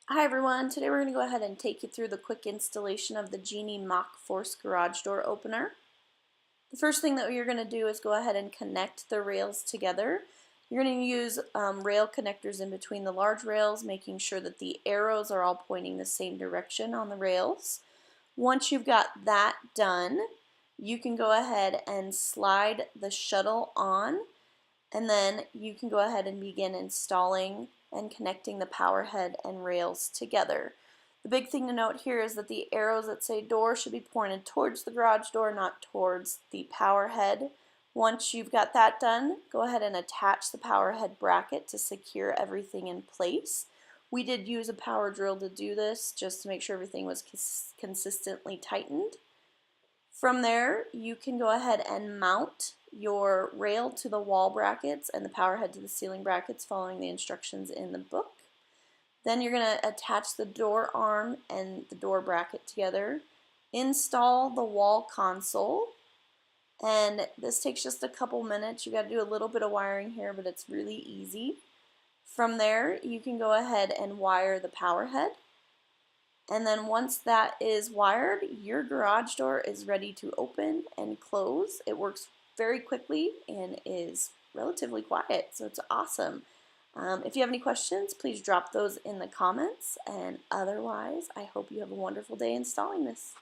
Hi everyone, today we're going to go ahead and take you through the quick installation of the Genie MachForce garage door opener. The first thing that you're going to do is go ahead and connect the rails together. You're going to use rail connectors in between the large rails, making sure that the arrows are all pointing the same direction on the rails. Once you've got that done, you can go ahead and slide the shuttle on, and then you can go ahead and begin installing and connecting the power head and rails together. The big thing to note here is that the arrows that say door should be pointed towards the garage door, not towards the power head. Once you've got that done, go ahead and attach the power head bracket to secure everything in place. We did use a power drill to do this just to make sure everything was consistently tightened. From there, you can go ahead and mount your rail to the wall brackets and the power head to the ceiling brackets following the instructions in the book. Then you're going to attach the door arm and the door bracket together. Install the wall console, and this takes just a couple minutes. You got to do a little bit of wiring here, but it's really easy. From there, you can go ahead and wire the power head. And then once that is wired, your garage door is ready to open and close. It works very quickly and is relatively quiet, so it's awesome. If you have any questions, please drop those in the comments, and otherwise, I hope you have a wonderful day installing this.